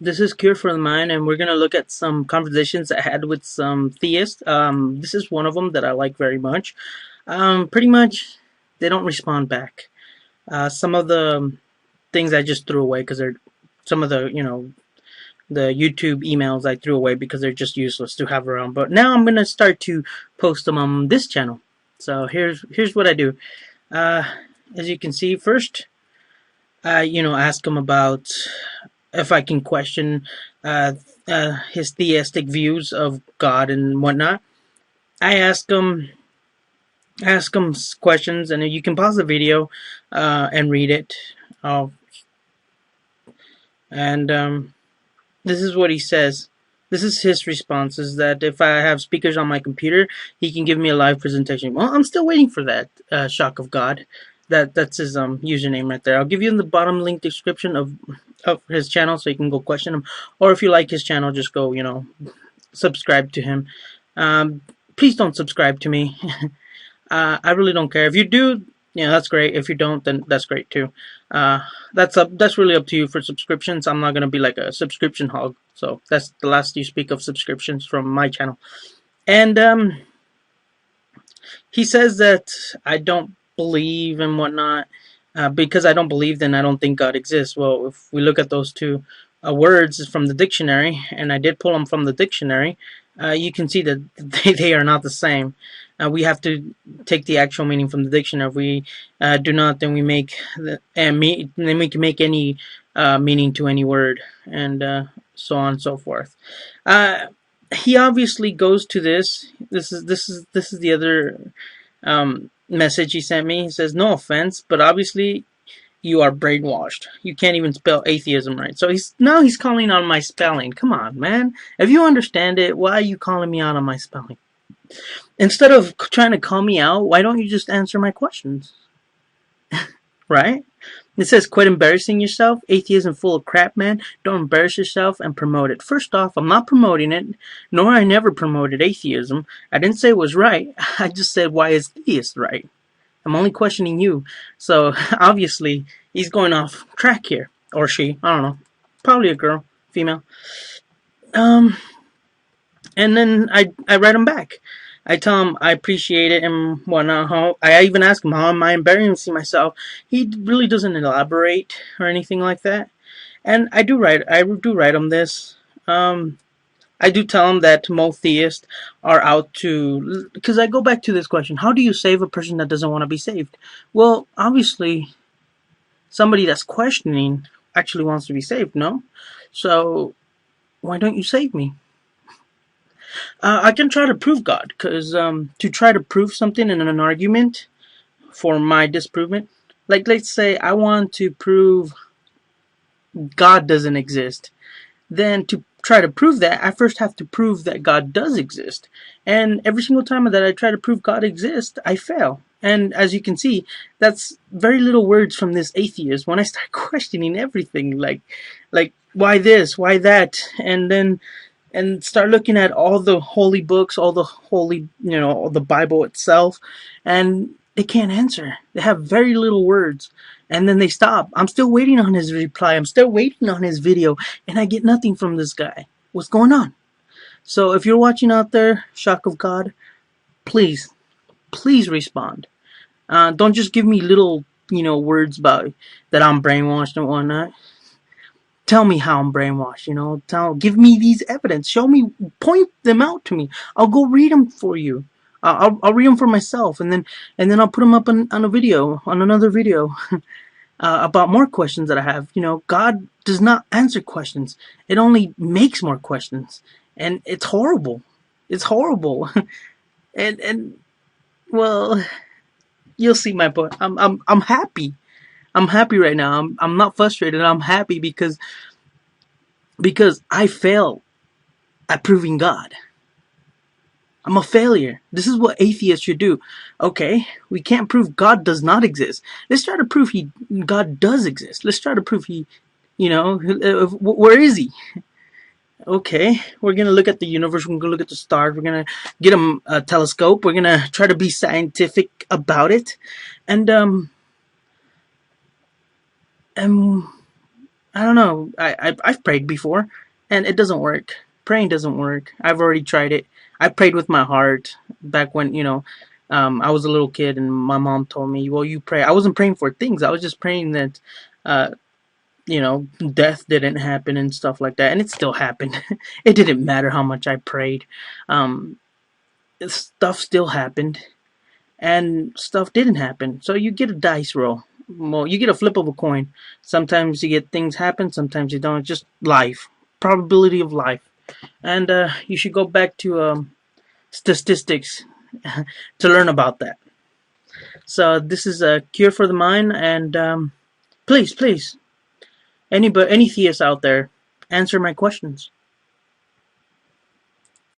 This is Cure for the Mind, and we're gonna look at some conversations I had with some theists. This is one of them that I like very much. Pretty much, they don't respond back. Some of the things I just threw away because they're some of the YouTube emails I threw away because they're just useless to have around. But now I'm gonna start to post them on this channel. So here's what I do. Uh, as you can see, first I ask them about if I can question his theistic views of God and whatnot. I ask him questions, and you can pause the video and read it. Uh, and This is what he says. This is his response: is that if I have speakers on my computer, he can give me a live presentation. Well, I'm still waiting for that. ShockofGod. That's his username right there. I'll give you in the bottom link description of his channel, so you can go question him. Or if you like his channel, just go subscribe to him. Please don't subscribe to me. I really don't care. If you do, that's great. If you don't, then that's great too. That's really up to you for subscriptions. I'm not gonna be like a subscription hog. So that's the last you speak of subscriptions from my channel. And he says that I don't believe and whatnot. Because I don't believe, then I don't think God exists. Well, if we look at those two words from the dictionary, and I did pull them from the dictionary, you can see that they are not the same. We have to take the actual meaning from the dictionary. If we do not, then we then we can make any meaning to any word, and so on and so forth. He obviously goes to this. This is the other message he sent me. He says, "No offense, but obviously you are brainwashed. You can't even spell atheism right." So now he's calling on my spelling. Come on, man. If you understand it, why are you calling me out on my spelling? Instead of trying to call me out, why don't you just answer my questions? Right? It says, "Quit embarrassing yourself. Atheism full of crap, man. Don't embarrass yourself and promote it." First off, I'm not promoting it, nor I never promoted atheism. I didn't say it was right. I just said, why is theist right? I'm only questioning you. So obviously he's going off track here, or she. I don't know. Probably a girl, female. And then I write him back. I tell him I appreciate it and whatnot. I even ask him, how am I embarrassing myself? He really doesn't elaborate or anything like that. And I do write him this. I do tell him that most theists are out to, because I go back to this question: how do you save a person that doesn't want to be saved? Well, obviously, somebody that's questioning actually wants to be saved, no? So why don't you save me? I can try to prove God, because to try to prove something in an argument for my disprovement, like let's say I want to prove God doesn't exist, then to try to prove that, I first have to prove that God does exist. And every single time that I try to prove God exists, I fail. And as you can see, that's very little words from this atheist. When I start questioning everything, like why this, why that, and start looking at all the holy books, all the holy, the Bible itself, and they can't answer. They have very little words, and then they stop. I'm still waiting on his reply. I'm still waiting on his video, and I get nothing from this guy. What's going on? So if you're watching out there, ShockofGod, please respond. Don't just give me little, words about that I'm brainwashed and whatnot. Tell me how I'm brainwashed, give me these evidence. Show me, point them out to me. I'll go read them for you. I'll read them for myself, and then I'll put them up on another video, about more questions that I have. God does not answer questions. It only makes more questions. And it's horrible. It's horrible. and well, you'll see my point. I'm happy. I'm happy right now. I'm not frustrated. I'm happy because I fail at proving God. I'm a failure. This is what atheists should do. Okay, we can't prove God does not exist. Let's try to prove God does exist. Let's try to prove where is he? Okay, we're gonna look at the universe. We're gonna look at the stars. We're gonna get a telescope. We're gonna try to be scientific about it, and I don't know. I've prayed before, and it doesn't work. Praying doesn't work. I've already tried it. I prayed with my heart back when I was a little kid, and my mom told me, "Well, you pray." I wasn't praying for things. I was just praying that, uh, death didn't happen and stuff like that, and it still happened. It didn't matter how much I prayed. Um, Stuff still happened, and stuff didn't happen. So you get a dice roll. Well, you get a flip of a coin. Sometimes you get things happen, sometimes you don't. It's just life, probability of life, and you should go back to statistics to learn about that. So this is a cure for the mind, and please, any theist out there, answer my questions.